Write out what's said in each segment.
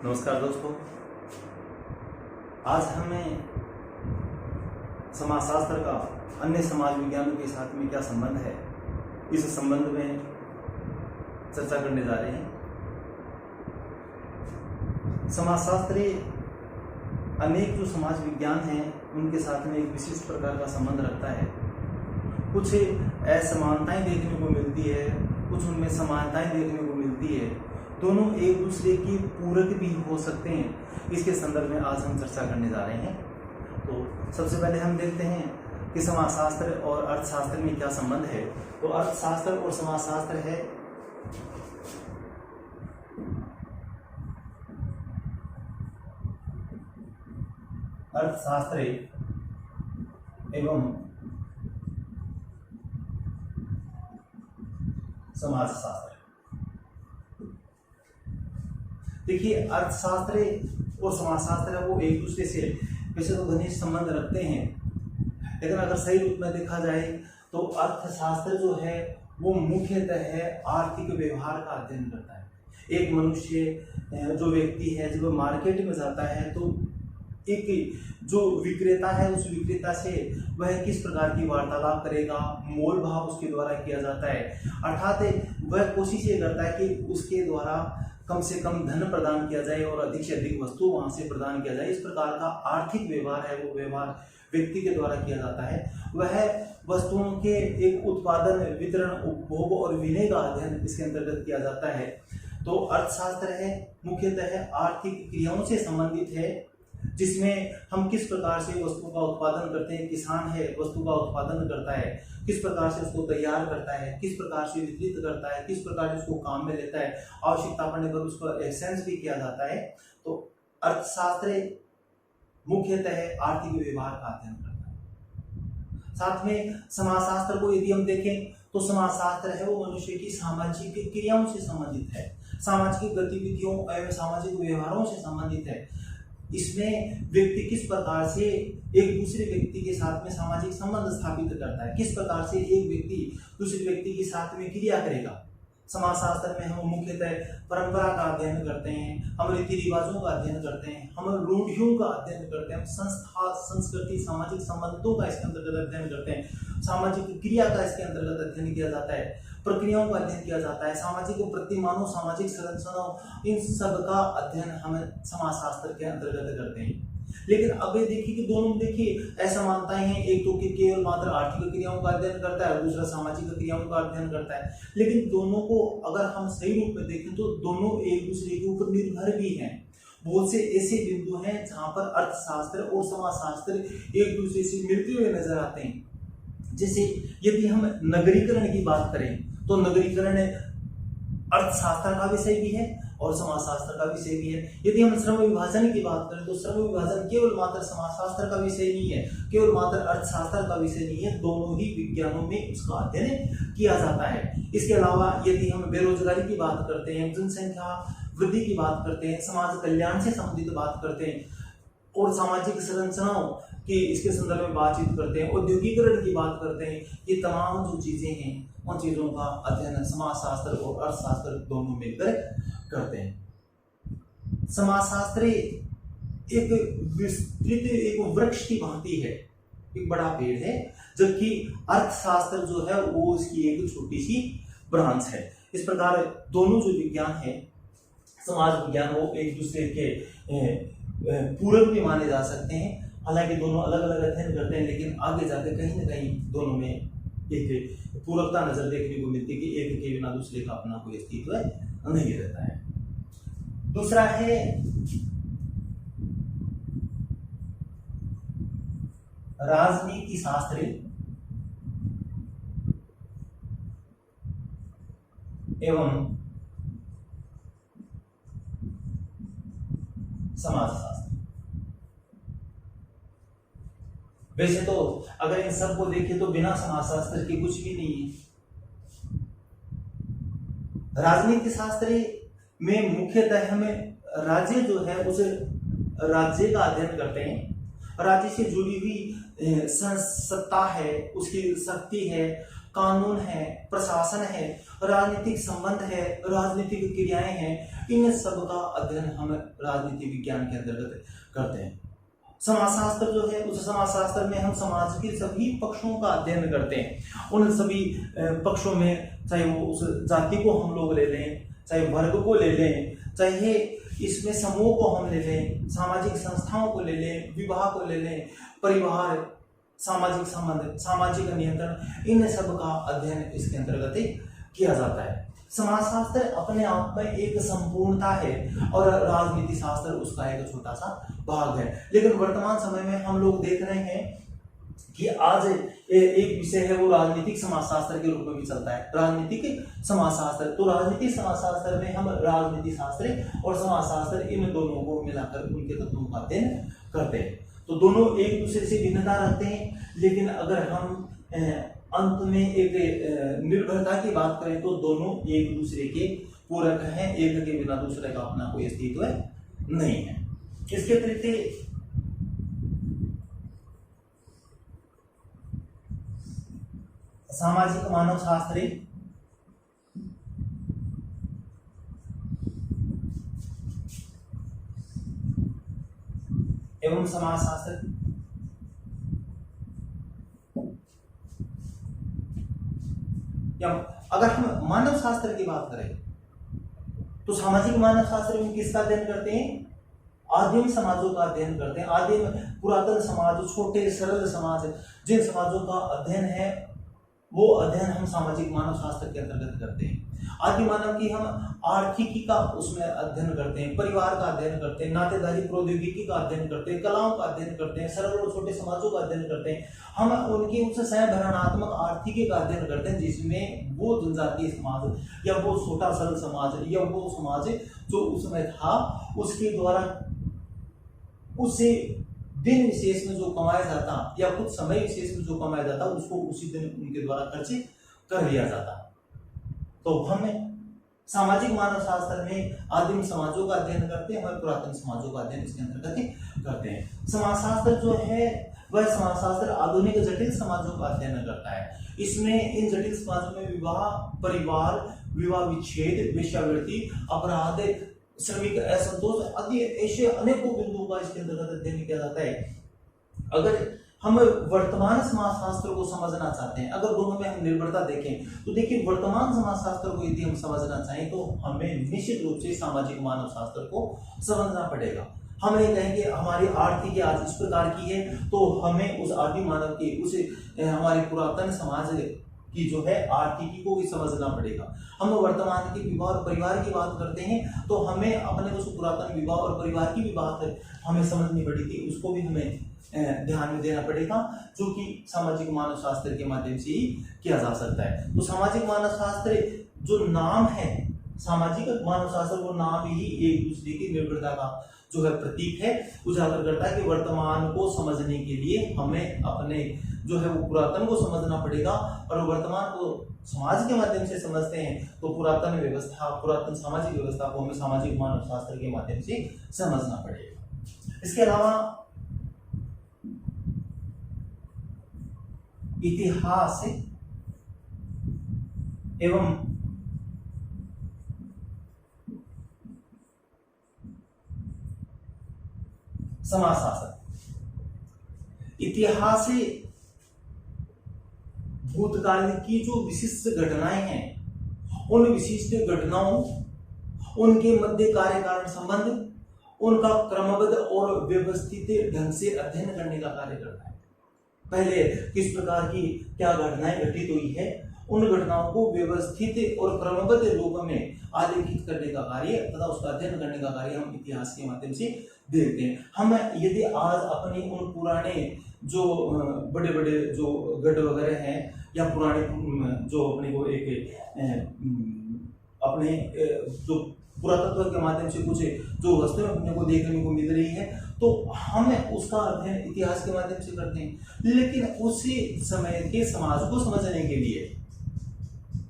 नमस्कार दोस्तों, आज हमें समाजशास्त्र का अन्य समाज विज्ञानों के साथ में क्या संबंध है, इस संबंध में चर्चा करने जा रहे हैं। समाजशास्त्र अनेक जो समाज विज्ञान हैं उनके साथ में एक विशिष्ट प्रकार का संबंध रखता है। कुछ असमानताएं देखने को मिलती है, कुछ उनमें समानताएं देखने को मिलती है। दोनों एक दूसरे की पूरक भी हो सकते हैं। इसके संदर्भ में आज हम चर्चा करने जा रहे हैं। तो सबसे पहले हम देखते हैं कि समाजशास्त्र और अर्थशास्त्र में क्या संबंध है। तो अर्थशास्त्र और समाजशास्त्र है अर्थशास्त्र एवं समाजशास्त्र। देखिए, अर्थशास्त्र और समाजशास्त्र वो एक दूसरे से वैसे तो घनिष्ठ संबंध रखते हैं, लेकिन अगर सही रूप में देखा जाए तो अर्थशास्त्र जो है वो मुख्यतः आर्थिक व्यवहार का अध्ययन करता है। एक मनुष्य जो व्यक्ति है जब मार्केट में जाता है तो एक जो विक्रेता है उस विक्रेता से वह किस प्रकार की वार्तालाप करेगा, मोल भाव उसके द्वारा किया जाता है। अर्थात वह कोशिश ये करता है कि उसके द्वारा कम से कम धन प्रदान किया जाए और अधिक से अधिक वस्तु वहां से प्रदान किया जाए। इस प्रकार का आर्थिक व्यवहार है वो व्यवहार व्यक्ति के द्वारा किया जाता है। वह वस्तुओं के एक उत्पादन, वितरण, उपभोग और विनय का अध्ययन इसके अंतर्गत किया जाता है। तो अर्थशास्त्र है मुख्यतः आर्थिक क्रियाओं से संबंधित है, जिसमें हम किस प्रकार से वस्तु का उत्पादन करते हैं। किसान है वस्तु का उत्पादन करता है, किस प्रकार से उसको तैयार करता है, किस प्रकार से वितरित करता है, किस प्रकार से उसको काम में लेता है, आवश्यकता पड़ने पर उसको एक्सचेंज भी किया जाता है। तो अर्थशास्त्र मुख्यतः आर्थिक व्यवहार का अध्ययन करता है। साथ में समाजशास्त्र को यदि हम देखें तो समाजशास्त्र है वो मनुष्य की सामाजिक क्रियाओं से संबंधित है, सामाजिक गतिविधियों एवं सामाजिक व्यवहारों से संबंधित है। इसमें व्यक्ति किस प्रकार से एक दूसरे व्यक्ति के साथ में सामाजिक संबंध स्थापित करता है, किस प्रकार से एक व्यक्ति दूसरे व्यक्ति के साथ में क्रिया करेगा। समाजशास्त्र में हम मुख्यतः परंपरा का अध्ययन करते हैं, हम रीति रिवाजों का अध्ययन करते हैं, हम रूढ़ियों का अध्ययन करते हैं, हम संस्था, संस्कृति, सामाजिक संबंधों का इसके अंतर्गत अध्ययन करते हैं, सामाजिक क्रिया का इसके अंतर्गत अध्ययन किया जाता है, प्रक्रियाओं का अध्ययन किया जाता है, सामाजिक प्रतिमानों, सामाजिक संरचनाओं, इन सब का अध्ययन हम समाजशास्त्र के अंतर्गत करते हैं। लेकिन अब ये देखिए कि दोनों में देखिए असमानताएं हैं। एक तो कि केवल मात्र आर्थिक क्रियाओं का अध्ययन करता है, दूसरा सामाजिक क्रियाओं का अध्ययन करता है। लेकिन दोनों को अगर हम सही रूप में देखें तो दोनों एक दूसरे के ऊपर निर्भर भी हैं। बहुत से ऐसे बिंदु हैं जहां पर अर्थशास्त्र और समाजशास्त्र एक दूसरे से मिलते हुए नजर आते हैं। जैसे यदि हम नगरीकरण की बात करें तो नगरीकरण अर्थशास्त्र का विषय भी है और समाजशास्त्र का विषय भी है। यदि हम श्रम विभाजन की बात करें तो श्रम विभाजन केवल मात्र समाजशास्त्र का विषय नहीं है, केवल मात्र अर्थशास्त्र का विषय नहीं है, दोनों ही विज्ञानों में उसका अध्ययन किया जाता है। इसके अलावा यदि हम बेरोजगारी की बात करते हैं, जनसंख्या वृद्धि की बात करते हैं, समाज कल्याण से संबंधित बात करते हैं और सामाजिक संरचनाओं की इसके संदर्भ में बातचीत करते हैं, औद्योगिकरण की बात करते हैं, ये तमाम जो चीजें हैं उन चीजों का अध्ययन समाजशास्त्र और अर्थशास्त्र दोनों मिलकर करते हैं। समाजशास्त्र एक विस्तृत एक वृक्ष की भांति है, एक बड़ा पेड़ है, जबकि अर्थशास्त्र जो है वो इसकी एक छोटी सी ब्रांच है। इस प्रकार दोनों जो विज्ञान है, समाज विज्ञान, वो एक दूसरे के पूरक भी माने जा सकते हैं। हालांकि दोनों अलग अलग अध्ययन करते हैं, लेकिन आगे जाकर कहीं ना कहीं दोनों में एक पूरकता नजर देखने को मिलती है कि एक के बिना दूसरे का अपना कोई अस्तित्व नहीं रहता है। दूसरा है राजनीति शास्त्र एवं समाजशास्त्र। वैसे तो अगर इन सब को देखें तो बिना समाजशास्त्र के कुछ भी नहीं है। राजनीति शास्त्र में मुख्यतः हमें राज्य जो है उस राज्य का अध्ययन करते हैं। राज्य से जुड़ी हुई सत्ता है, उसकी शक्ति है, कानून है, प्रशासन है, राजनीतिक संबंध है, राजनीतिक क्रियाएं हैं, इन सब का अध्ययन हम राजनीति विज्ञान के अंतर्गत करते हैं। समाजशास्त्र जो है, उस समाजशास्त्र में हम समाज के सभी पक्षों का अध्ययन करते हैं। उन सभी पक्षों में, चाहे वो उस जाति को हम लोग ले लें, चाहे वर्ग को ले लें, चाहे इसमें समूह को हम ले लें, सामाजिक संस्थाओं को ले लें, विवाह को ले लें, परिवार, सामाजिक संबंध, सामाजिक नियंत्रण, इन सब का अध्ययन इसके अंतर्गत किया जाता है। समाजशास्त्र अपने आप में एक संपूर्णता है और राजनीति शास्त्र उसका एक छोटा सा भाग है। लेकिन वर्तमान समय में हम लोग देख रहे हैं कि आज एक विषय है वो राजनीतिक समाजशास्त्र के रूप में भी चलता है, राजनीतिक समाजशास्त्र। तो राजनीतिक समाजशास्त्र में हम राजनीति शास्त्र और समाजशास्त्र इन दोनों को मिलाकर उनके तत्वों का अध्ययन करते हैं। तो दोनों एक दूसरे से भिन्नता रखते हैं, लेकिन अगर हम अंत में एक निर्भरता की बात करें तो दोनों एक दूसरे के पूरक हैं, एक के बिना दूसरे का अपना कोई अस्तित्व नहीं है। इसके अतिरिक्त सामाजिक मानव शास्त्र एवं समाजशास्त्र या अगर हम मानव शास्त्र की बात करें तो सामाजिक मानव शास्त्र में किसका अध्ययन करते हैं? आदिम समाजों का अध्ययन करते हैं। आदिम पुरातन समाज, छोटे सरल समाज, जिन समाजों का अध्ययन है वो अध्ययन हम सामाजिक मानव शास्त्र के अंतर्गत करते हैं। आदि मानव की हम आर्थिकी का उसमें अध्ययन करते हैं, परिवार का अध्ययन करते हैं, नातेदारी प्रौद्योगिकी का अध्ययन करते हैं, कलाओं का अध्ययन करते हैं, सरल और छोटे समाजों का अध्ययन करते हैं। हम उनकी उनसे स्वयंभरणात्मक आर्थिकी का अध्ययन करते हैं, जिसमें वो जनजातीय समाज या वो छोटा सरल समाज या वो समाज जो उसमें था उसके द्वारा उसे दिन विशेष में जो कमाया जाता या कुछ समय विशेष में जो कमाया जाता उसको उसी दिन उनके द्वारा खर्च कर लिया जाता। तो हम सामाजिक मानव शास्त्र में आदिम समाजों का अध्ययन करते हैं, हम पुरातन समाजों का अध्ययन इसके अंतर्गत करते हैं। समाजशास्त्र जो है वह समाजशास्त्र आधुनिक जटिल समाजों का अध्ययन करता है। इसमें इन जटिल समाजों में विवाह, परिवार, विवाह विच्छेद, वेश्यावृत्ति, अपराध, श्रमिक असंतोष आदि ऐसे अनेकों बिंदुओं का इसके अंतर्गत अध्ययन किया जाता है। अगर हम वर्तमान समाजशास्त्र को समझना चाहते हैं, अगर दोनों में हम निर्भरता देखें तो देखिए वर्तमान समाजशास्त्र को यदि हम समझना चाहें तो हमें निश्चित रूप से सामाजिक मानव शास्त्र को समझना पड़ेगा। हम ये कहेंगे हमारी आर्थिकी आज इस प्रकार की है तो हमें उस आदि मानव की उस हमारे पुरातन समाज की जो है आर्थिकी को भी समझना पड़ेगा। हम वर्तमान के विवाह और परिवार की बात करते हैं तो हमें अपने उस पुरातन विवाह और परिवार की भी बात हमें समझनी पड़ेगी, उसको भी हमें ध्यान में देना पड़ेगा, जो कि सामाजिक मानव शास्त्र के माध्यम से ही किया जा सकता है। तो सामाजिक मानव शास्त्र जो नाम है, सामाजिक मानव शास्त्र वो नाम ही एक दूसरे की निर्भरता का जो है प्रतीक है, उजागर करता है कि वर्तमान को समझने के लिए हमें अपने जो है वो पुरातन को समझना पड़ेगा, और वर्तमान को समाज के माध्यम से समझते हैं तो पुरातन व्यवस्था, पुरातन सामाजिक व्यवस्था को हमें सामाजिक मानव शास्त्र के माध्यम से समझना पड़ेगा। इसके अलावा इतिहास एवं समाजशास्त्र। इतिहास भूतकाल की जो विशिष्ट घटनाएं हैं, उन विशिष्ट घटनाओं, उनके मध्य कार्य कारण संबंध, उनका क्रमबद्ध और व्यवस्थित ढंग से अध्ययन करने का कार्य करता है। पहले किस प्रकार की क्या घटनाएं घटित हुई है, उन घटनाओं को व्यवस्थित और क्रमबद्ध रूप में आलेखित करने का कार्य तथा उसका अध्ययन करने का कार्य हम इतिहास के माध्यम से देखते हैं। हम यदि आज अपनी उन पुराने जो बड़े बड़े जो गढ़ वगैरह हैं या पुराने जो अपने को एक अपने जो पुरातत्व के माध्यम से कुछ जो वस्तुएं अपने को देखने को मिल रही है तो हम उसका अध्ययन इतिहास के माध्यम से करते हैं। लेकिन उसी समय के समाज को समझने के लिए,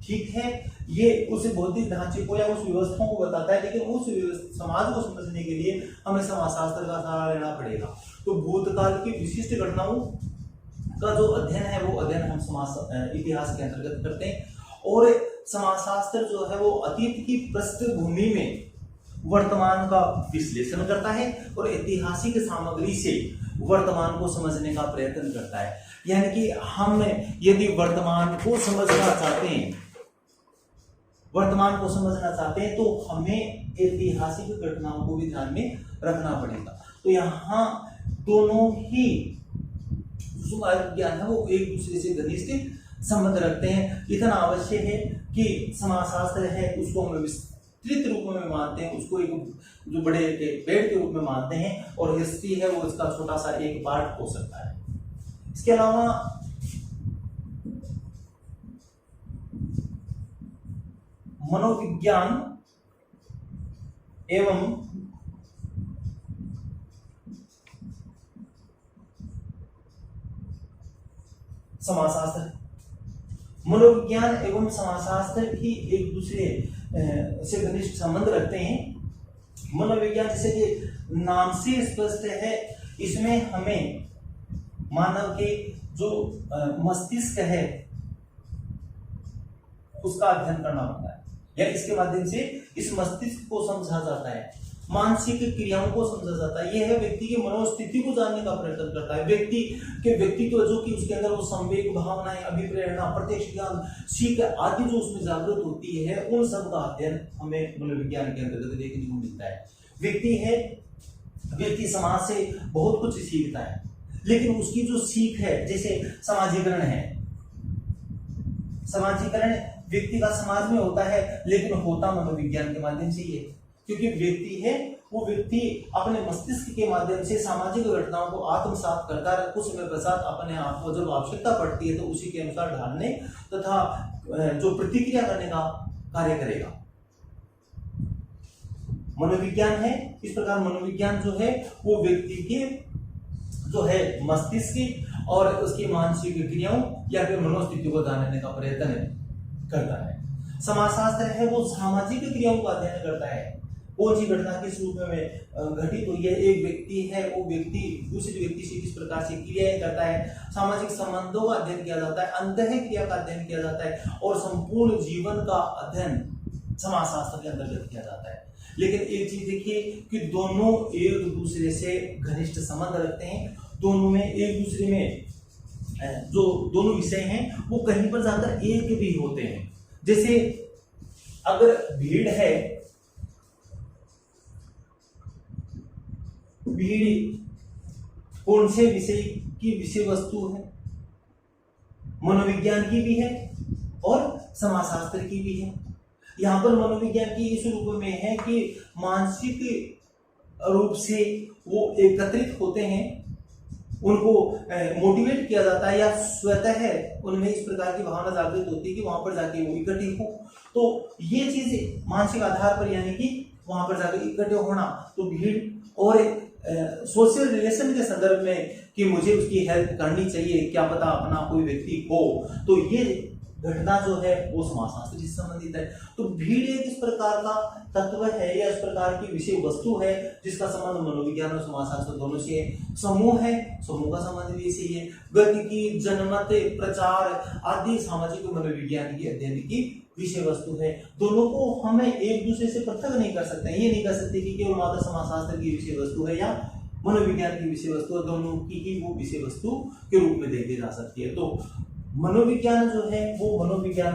ठीक है, ये उस भौतिक ढांचे को या उस व्यवस्था को बताता है, लेकिन उस समाज को समझने के लिए हमें समाजशास्त्र का सहारा लेना पड़ेगा। तो भूतकाल की विशिष्ट घटनाओं का जो अध्ययन है वो अध्ययन हम समाज इतिहास के अंतर्गत करते हैं। और समाजशास्त्र जो है वो अतीत की पृष्ठभूमि में वर्तमान का विश्लेषण करता है और ऐतिहासिक सामग्री से वर्तमान को समझने का प्रयत्न करता है। यानी कि हम यदि वर्तमान को समझना चाहते हैं तो हमें ऐतिहासिक घटनाओं को भी ध्यान में रखना पड़ेगा। तो यहाँ दोनों ही जो ज्ञान है वो एक दूसरे से घनिष्ठ संबंध रखते हैं। इतना अवश्य है कि समाजशास्त्र है उसको हम विस्तृत रूप में मानते हैं, उसको एक जो बड़े पेड़ के रूप में मानते हैं, और हिस्ट्री है वो इसका छोटा सा एक पार्ट हो सकता है। इसके अलावा मनोविज्ञान एवं समाजशास्त्र, मनोविज्ञान एवं समाजशास्त्र भी एक दूसरे से घनिष्ठ संबंध रखते हैं। मनोविज्ञान जैसे कि नाम से स्पष्ट है, इसमें हमें मानव के जो मस्तिष्क है उसका अध्ययन करना होता है, या इसके माध्यम से इस मस्तिष्क को समझा जाता है, मानसिक क्रियाओं को समझा जाता है। यह है व्यक्ति की मनोस्थिति को जानने का प्रयत्न करता है, व्यक्ति के व्यक्तित्व जो कि उसके अंदर वो संवेग, भावनाएं, अभिप्रेरणा, प्रत्यक्ष ज्ञान, सीख आदि जो उसमें जागृत होती है, उन सब का अध्ययन हमें मनोविज्ञान के अंतर्गत देखने को मिलता है। व्यक्ति समाज से बहुत कुछ सीखता है, लेकिन उसकी जो सीख है, जैसे समाजीकरण है, समाजीकरण व्यक्ति का समाज में होता है, लेकिन होता मनोविज्ञान के माध्यम से ही है, क्योंकि व्यक्ति है वो व्यक्ति अपने मस्तिष्क के माध्यम से सामाजिक घटनाओं को आत्मसात करता है, कुछ समय पश्चात अपने आप को जब आवश्यकता पड़ती है तो उसी के अनुसार ढालने तथा जो प्रतिक्रिया करने का कार्य करेगा। मनोविज्ञान है, इस प्रकार मनोविज्ञान जो है वो व्यक्ति के जो है मस्तिष्क और उसकी मानसिक क्रियाओं या फिर मनोस्थिति को जानने का प्रयत्न करता है। समाजशास्त्र है वो सामाजिक क्रियाओं का अध्ययन करता है, कौन सी घटना किस रूप में घटित हुई है, एक व्यक्ति है वो व्यक्ति दूसरे व्यक्ति से किस प्रकार से क्रियाएं करता है, सामाजिक संबंधों का अध्ययन किया जाता है, अंतःक्रिया का अध्ययन किया जाता है, और संपूर्ण जीवन का अध्ययन समाजशास्त्र के अंतर्गत किया जाता है। लेकिन एक चीज देखिए कि दोनों एक दूसरे से घनिष्ठ संबंध रखते हैं, दोनों में एक दूसरे में जो दोनों विषय हैं वो कहीं पर जाकर एक भी होते हैं। जैसे अगर भीड़ है, भीड़ कौन से विषय की विषय वस्तु है, मनोविज्ञान की भी है और समाजशास्त्र की भी है। यहाँ पर मनोविज्ञान की इस रूप में है कि मानसिक रूप से वो एकत्रित होते हैं, उनको मोटिवेट किया जाता है, या स्वतः है उनमें इस प्रकार की भावना जागृत होती है कि वहां पर जाके वो इकट्ठे हो। तो ये चीज मानसिक आधार पर, यानी कि वहां पर जाकर इकट्ठे होना, तो भीड़ और सोशल रिलेशन के संदर्भ में कि मुझे उसकी हेल्प करनी चाहिए, क्या पता अपना कोई व्यक्ति हो, तो ये घटना जो है वो समाजशास्त्र से संबंधित है। तो भीड़ एक इस प्रकार का तत्व है या इस प्रकार की विषय वस्तु है जिसका संबंध मनोविज्ञान और समाजशास्त्र दोनों से है। समूह है, समूह का संबंध भी इसी है। गतिकी, जनमत, प्रचार आदि सामाजिक मनोविज्ञान की अध्ययन की विषय वस्तु है। दोनों को हमें एक दूसरे से पृथक नहीं कर सकते, ये नहीं कर सकते कि केवल मात्र समाजशास्त्र की विषय वस्तु है या मनोविज्ञान की विषय वस्तु है, दोनों की ही वो विषय वस्तु के रूप में देखी जा सकती है। तो मनोविज्ञान जो है वो मनोविज्ञान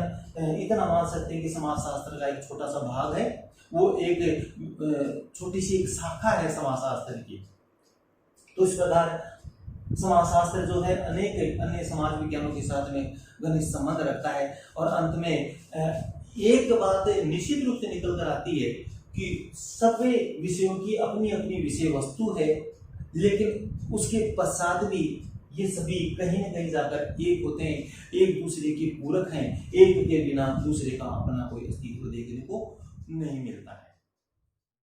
इतना मान सकते हैं कि समाजशास्त्र का एक छोटा सा भाग है, वो एक छोटी सी एक शाखा है समाजशास्त्र की। तो इस प्रकार समाजशास्त्र जो है अनेक अन्य समाज विज्ञानों के साथ में घनिष्ठ संबंध रखता है। और अंत में एक बात निश्चित रूप से निकल कर आती है कि सभी विषयों की अपनी अपनी विषय वस्तु है, लेकिन उसके पश्चात भी ये सभी कहीं न कहीं जाकर एक होते हैं, एक दूसरे के पूरक हैं, एक के बिना दूसरे का अपना कोई अस्तित्व देखने को नहीं मिलता है।